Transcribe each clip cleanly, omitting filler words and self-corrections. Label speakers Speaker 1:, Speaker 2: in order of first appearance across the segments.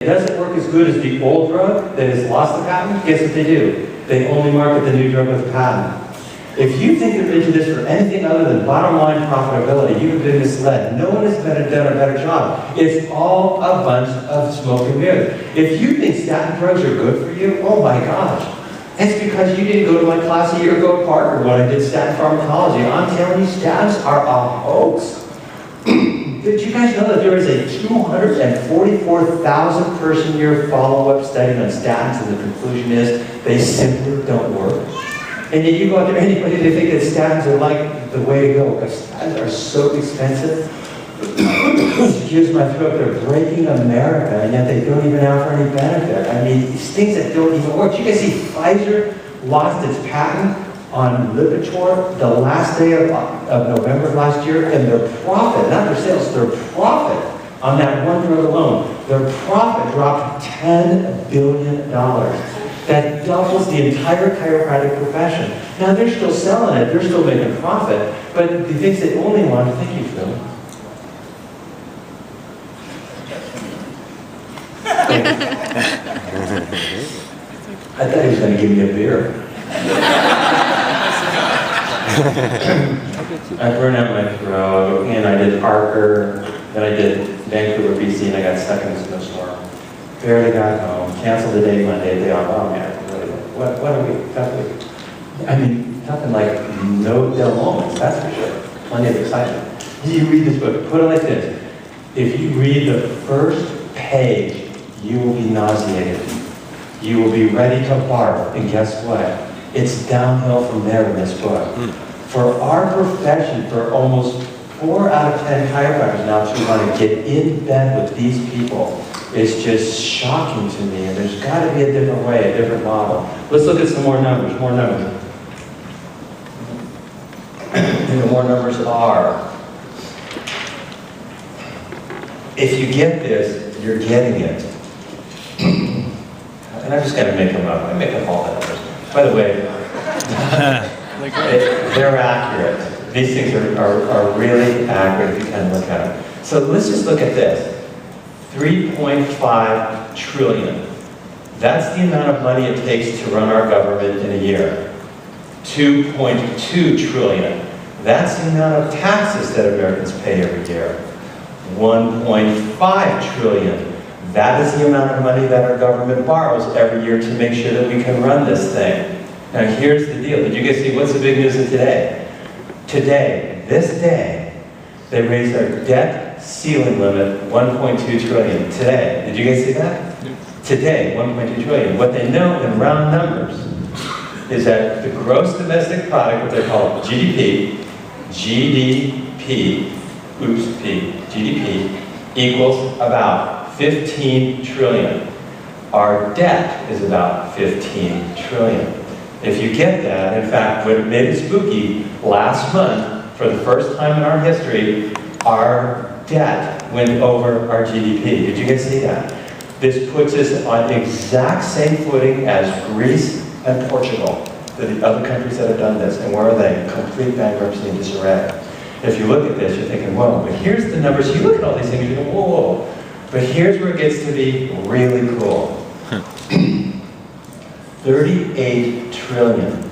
Speaker 1: It doesn't work as good as the old drug that has lost the patent. Guess what they do? They only market the new drug with a patent. If you think they're into this for anything other than bottom line profitability, you have been misled. No one has done a better job. It's all a bunch of smoke and mirrors. If you think statin drugs are good for you, oh my gosh. It's because you didn't go to my class a year ago at Parker when I did statin pharmacology. I'm telling you, statins are a hoax. Did you guys know that there is a 244,000 person year follow-up study on statins, and the conclusion is they simply don't work? And yet you go out there, anybody, they think that statins are like the way to go, because statins are so expensive. Excuse my throat, they're breaking America, and yet they don't even offer any benefit. I mean, these things that don't even work. You guys see Pfizer lost its patent on Lipitor the last day of November of last year, and their profit, not their sales, their profit on that one drug alone, their profit dropped $10 billion. That doubles the entire chiropractic profession. Now they're still selling it, they're still making profit, but the things they only want, thank you, Phil. I thought he was going to give me a beer. I burned out my throat, and I did Parker, then I did Vancouver, BC, and I got stuck in a snowstorm. Barely got home, canceled the day Monday, day off. Oh man, really, what a week, tough week. I mean, nothing like no dull moments, that's for sure. Plenty of excitement. You read this book, put it like this. If you read the first page, you will be nauseated. You will be ready to barf, and guess what? It's downhill from there in this book. For our profession, for almost 4 out of 10 chiropractors now to want to get in bed with these people, it's just shocking to me, and there's got to be a different way, a different model. Let's look at some more numbers, And the more numbers are, if you get this, you're getting it. And I'm just going to make them up. I make up all the numbers. By the way, they're accurate. These things are really accurate if you kind of look at them. So let's just look at this. 3.5 trillion. That's the amount of money it takes to run our government in a year. 2.2 trillion. That's the amount of taxes that Americans pay every year. 1.5 trillion. That is the amount of money that our government borrows every year to make sure that we can run this thing. Now here's the deal. Did you guys see what's the big news of today? Today, this day, they raised our debt ceiling limit 1.2 trillion. Today, did you guys see that? Today, 1.2 trillion. What they know in round numbers is that the gross domestic product, what they call GDP, GDP equals about 15 trillion. Our debt is about 15 trillion. If you get that, in fact, what made it spooky, last month, for the first time in our history, our debt went over our GDP. Did you guys see that? This puts us on the exact same footing as Greece and Portugal, the other countries that have done this. And where are they? Complete bankruptcy and disarray. If you look at this, you're thinking, whoa, but here's the numbers. You look at all these things, you go, whoa. But here's where it gets to be really cool. 38 trillion.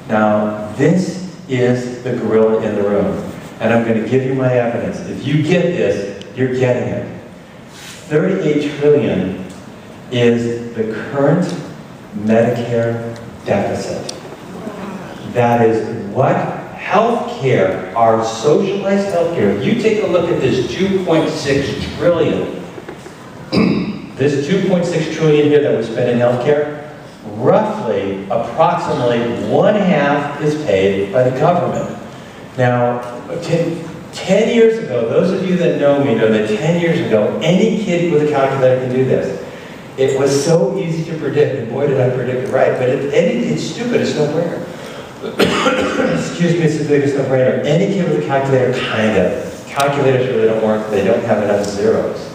Speaker 1: Now, this is the gorilla in the room. And I'm going to give you my evidence. If you get this, you're getting it. 38 trillion is the current Medicare deficit. That is what healthcare, our socialized healthcare, if you take a look at this 2.6 trillion, this 2.6 trillion here that we spend in healthcare, roughly, approximately 1/2 is paid by the government. Now, 10 years ago, those of you that know me know that 10 years ago, any kid with a calculator can do this. It was so easy to predict, and boy did I predict it right, but it's stupid, it's no-brainer. Excuse me, it's the biggest no-brainer. Any kid with a calculator, kind of. Calculators really don't work, they don't have enough zeros.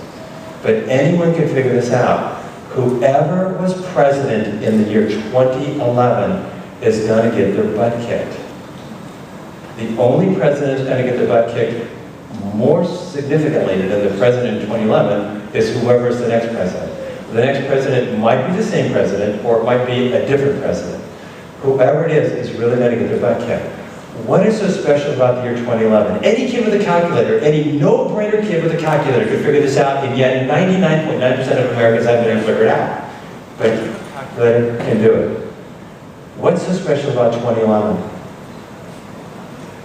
Speaker 1: But anyone can figure this out. Whoever was president in the year 2011 is going to get their butt kicked. The only president who's going to get their butt kicked more significantly than the president in 2011 is whoever is the next president. The next president might be the same president, or it might be a different president. Whoever it is really going to get their butt kicked. What is so special about the year 2011? Any kid with a calculator, any no-brainer kid with a calculator could figure this out, and yet 99.9% of Americans haven't been able to figure it out. But the calculator can do it. What's so special about 2011?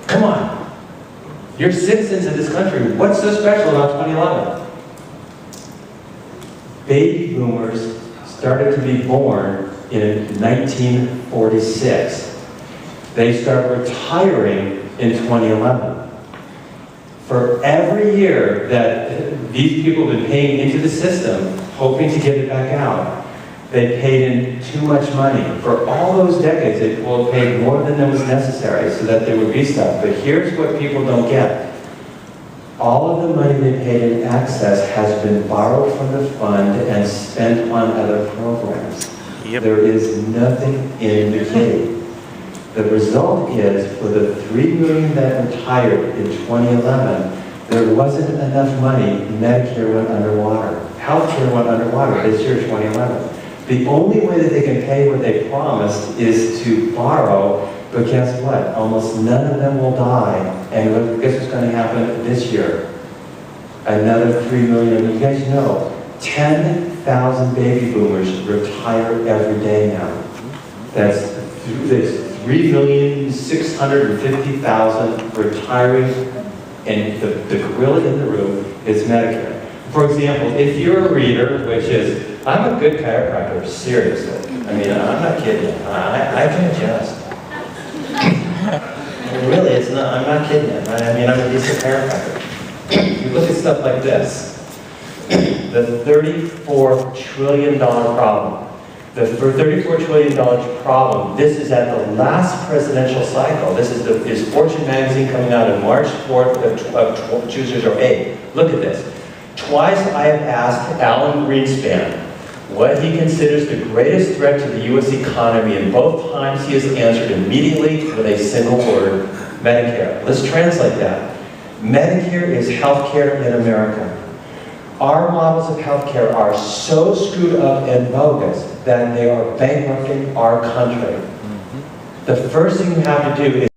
Speaker 1: Come on. You're citizens of this country. What's so special about 2011? Baby boomers started to be born in 1946. They start retiring in 2011. For every year that these people have been paying into the system, hoping to get it back out, they paid in too much money. For all those decades, they will have paid more than was necessary so that there would be stuff. But here's what people don't get. All of the money they paid in excess has been borrowed from the fund and spent on other programs. Yep. There is nothing in the kitty. The result is, for the 3 million that retired in 2011, there wasn't enough money. Medicare went underwater. Healthcare went underwater this year, 2011. The only way that they can pay what they promised is to borrow, but guess what? Almost none of them will die. And guess what's going to happen this year? Another 3 million. You guys know, 10,000 baby boomers retire every day now. That's 3,650,000 retiring, and the gorilla in the room is Medicare. For example, if you're a reader, which is, I'm a good chiropractor, seriously. I mean, I'm not kidding you. I can adjust. Really, it's not, I'm not kidding you. I mean, I'm a decent chiropractor. You look at stuff like this. The $34 trillion problem. The $34 trillion problem, this is at the last presidential cycle. This is Fortune magazine coming out on March 4th of 2008. Look at this. Twice I have asked Alan Greenspan what he considers the greatest threat to the U.S. economy, and both times he has answered immediately with a single word: Medicare. Let's translate that. Medicare is healthcare in America. Our models of healthcare are so screwed up and bogus that they are bankrupting our country. The first thing you have to do is